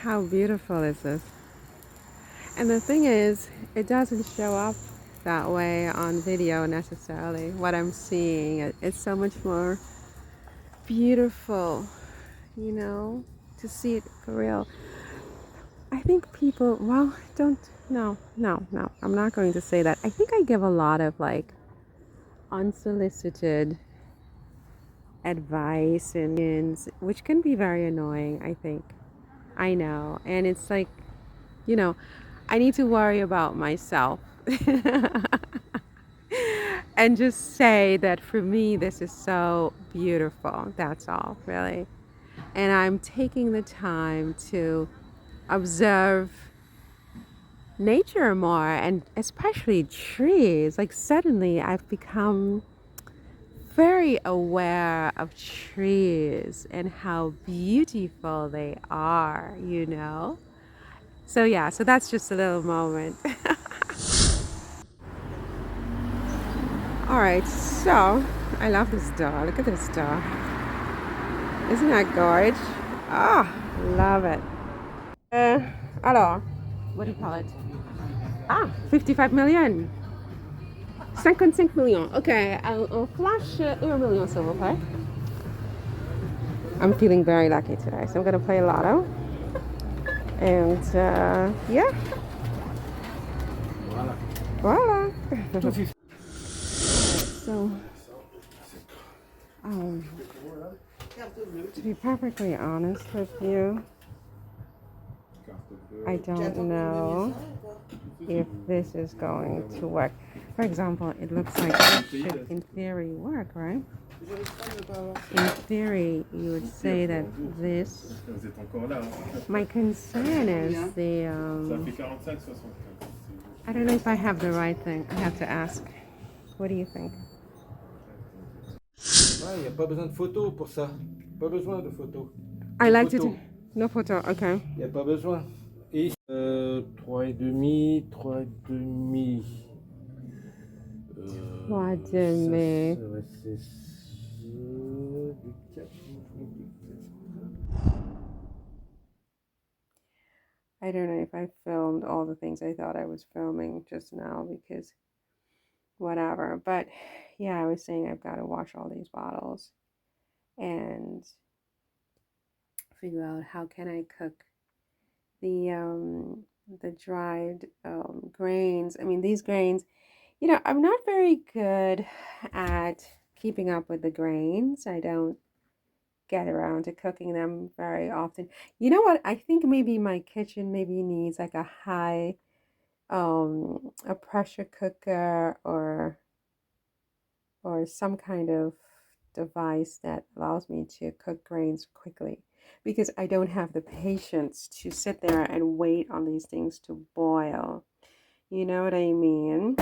How beautiful is this? And the thing is, it doesn't show up that way on video necessarily. What I'm seeing, it's so much more beautiful, you know, to see it for real. I think people, well, don't, no, I'm not going to say that. I think I give a lot of like unsolicited advice and which can be very annoying, I think. I know. And it's like, you know, I need to worry about myself and just say that for me, this is so beautiful. That's all, really. And I'm taking the time to observe nature more and especially trees. Like, suddenly, I've become very aware of trees and how beautiful they are, you know? So, yeah, so that's just a little moment. All right, so I love this door. Look at this door. Isn't that gorgeous? Ah, love it. Alors, what do you call it? Ah, 55 million. 55 millions. Ok, un flash 1 million, s'il vous plaît. I'm feeling very lucky today, so I'm going to play lotto. And yeah, voila. So, um, to be perfectly honest with you, I don't know if this is going to work. For example, it looks like this should, in theory, work, right? In theory, you would say that this. My concern is the. I don't know if I have the right thing. I have to ask. What do you think? Ouais, il n'y a pas besoin de photo pour ça. Pas besoin de photo. I like to. No photo, okay. Il n'y a pas besoin. Et 3,5, 3,5. 3,5. C'est du 4. I don't know if I filmed all the things I thought I was filming just now because whatever. But yeah, I was saying I've got to wash all these bottles and figure out how can I cook the dried grains. I mean, these grains, you know, I'm not very good at keeping up with the grains. I don't get around to cooking them very often. You know what? I think maybe my kitchen maybe needs like a high a pressure cooker or some kind of device that allows me to cook grains quickly because I don't have the patience to sit there and wait on these things to boil. You know what I mean?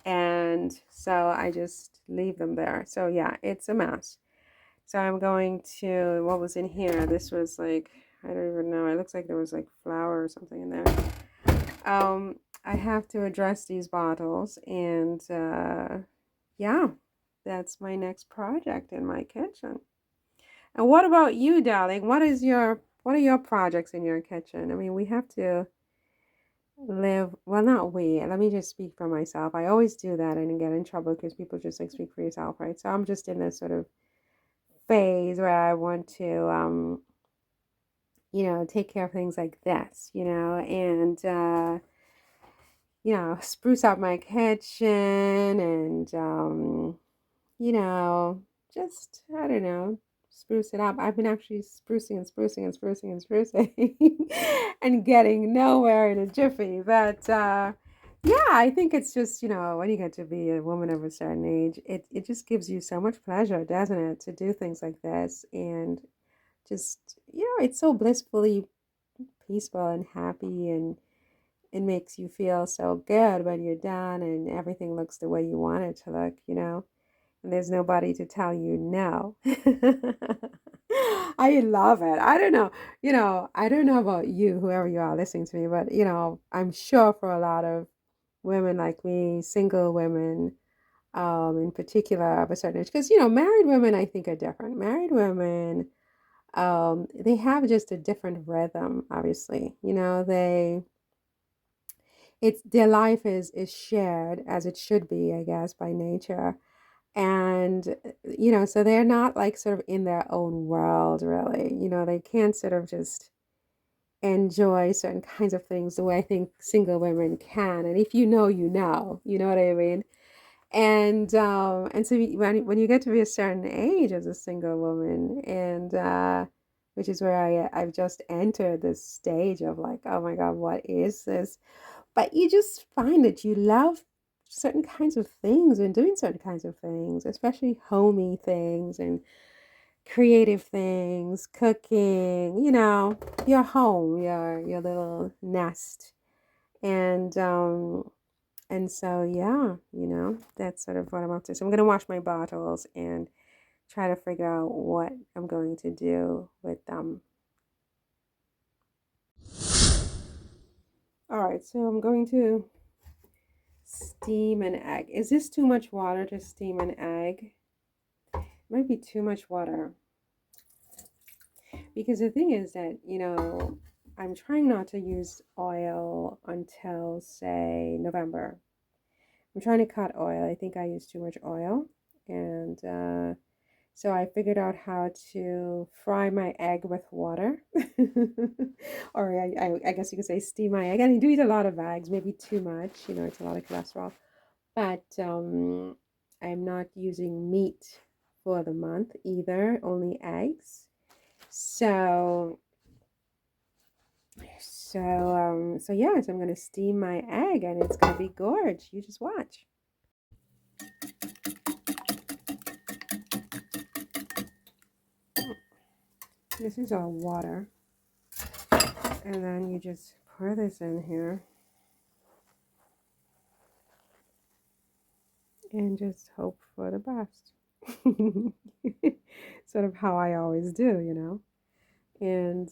And so I just leave them there. So yeah, it's a mess. So I'm going to, what was in here? This was like, I don't even know. It looks like there was like flour or something in there. I have to address these bottles and yeah, that's my next project in my kitchen. And what about you, darling? What are your projects in your kitchen? I mean, we have to live, well, not we. Let me just speak for myself. I always do that and get in trouble because people just like speak for yourself, right? So I'm just in this sort of phase where I want to you know, take care of things like this, you know, and you know, spruce up my kitchen and you know, just, I don't know, spruce it up. I've been actually sprucing and sprucing and sprucing and sprucing and getting nowhere in a jiffy. But yeah, I think it's just, you know, when you get to be a woman of a certain age, it just gives you so much pleasure, doesn't it, to do things like this and just, you know, it's so blissfully peaceful and happy and it makes you feel so good when you're done and everything looks the way you want it to look, you know. And there's nobody to tell you no. I love it. I don't know, you know, I don't know about you, whoever you are listening to me, but you know, I'm sure for a lot of women like me, single women, in particular of a certain age, because you know, married women I think are different. Married women, they have just a different rhythm, obviously. You know, it's their life is shared as it should be, I guess, by nature. And you know, so they're not like sort of in their own world really. You know, they can't sort of just enjoy certain kinds of things the way I think single women can. And if you know, you know what I mean? And so when you get to be a certain age as a single woman, and which is where I've just entered this stage of like, oh my God, what is this? But you just find that you love certain kinds of things and doing certain kinds of things, especially homey things and creative things, cooking, you know, your home, your little nest. And and so, yeah, you know, that's sort of what I'm up to. So I'm going to wash my bottles and try to figure out what I'm going to do with them. All right, so I'm going to steam an egg. Is this too much water to steam an egg? It might be too much water. Because the thing is that, you know, I'm trying not to use oil until, say, November. I'm trying to cut oil. I think I use too much oil. And so I figured out how to fry my egg with water. Or I guess you could say steam my egg. And I do eat a lot of eggs, maybe too much. You know, it's a lot of cholesterol. But I'm not using meat for the month either, only eggs. So, so yeah, so I'm gonna steam my egg and it's gonna be gorge. You just watch. This is all water. And then you just pour this in here and just hope for the best. Sort of how I always do, you know. And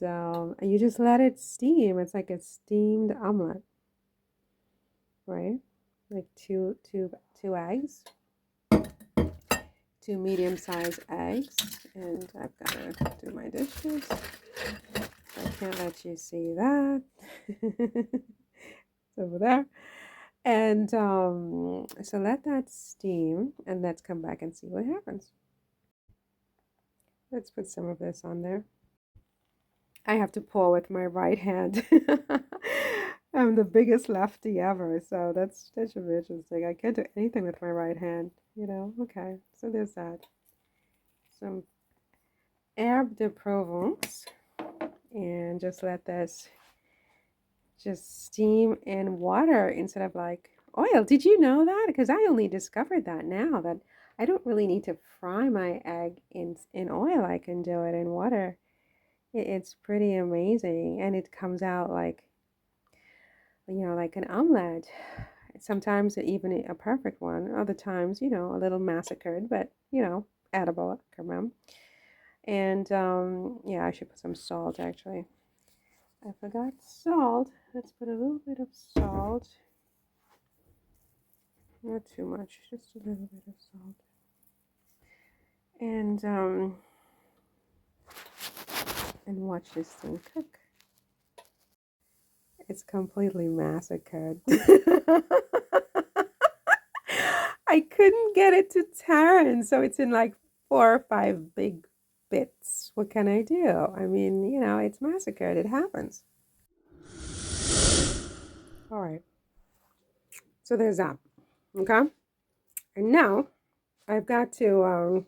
you just let it steam. It's like a steamed omelet, right? Like two eggs, two medium-sized eggs, and I've got to do my dishes. I can't let you see that. It's over there. And so let that steam, and let's come back and see what happens. Let's put some of this on there. I have to pour with my right hand. I'm the biggest lefty ever, so that should be interesting. I can't do anything with my right hand, you know? Okay, so there's that. Some herbe de Provence, and just let this just steam in water instead of like oil. Did you know that? Because I only discovered that now that I don't really need to fry my egg in oil. I can do it in water. It's pretty amazing, and it comes out like, you know, like an omelet. Sometimes even a perfect one. Other times, you know, a little massacred, but you know, edible. Come on. And yeah, I should put some salt actually. I forgot salt. Let's put a little bit of salt. Not too much, just a little bit of salt. And watch this thing cook. It's completely massacred. I couldn't get it to turn, so it's in like 4 or 5 big bits. What can I do? I mean, you know, it's massacred. It happens. All right. So there's that. Okay. And now I've got to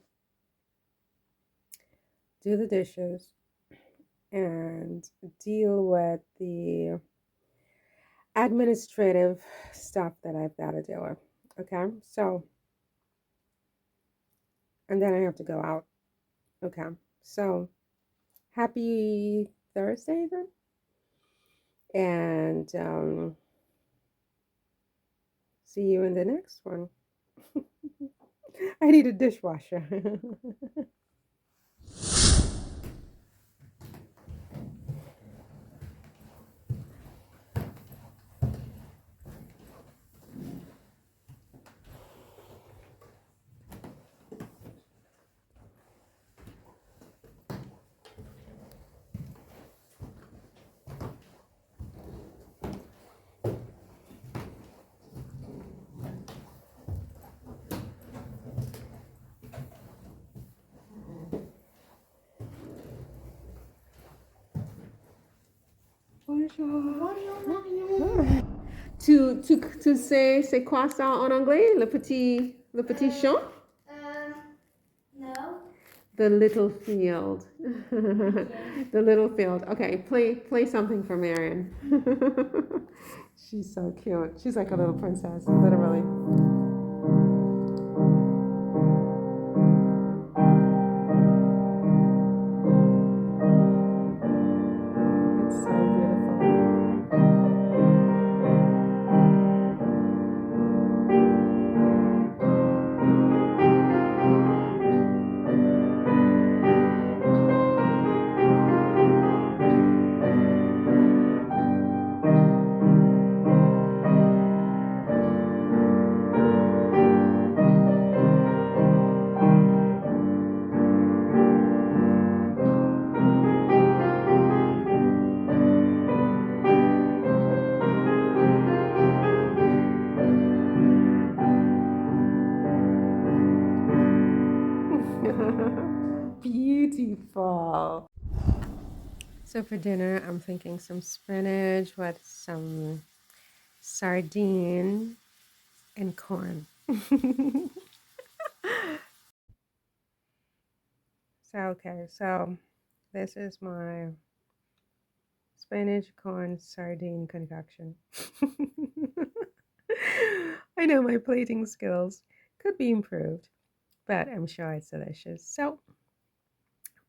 do the dishes and deal with the administrative stuff that I've got to deal with. Okay. So, and then I have to go out. Okay. So, happy Thursday then. And see you in the next one. I need a dishwasher. To say c'est quoi ça en anglais? Le petit champ? No. The little field. Okay. The little field. Okay, play something for Marion. She's so cute. She's like a little princess, literally. It's so beautiful. Beautiful. So for dinner, I'm thinking some spinach with some sardine and corn. So this is my spinach, corn, sardine concoction. I know my plating skills could be improved, but I'm sure it's delicious. So,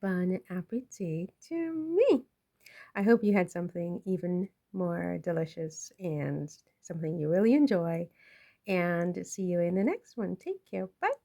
bon appetit to me. I hope you had something even more delicious and something you really enjoy. And see you in the next one. Take care. Bye.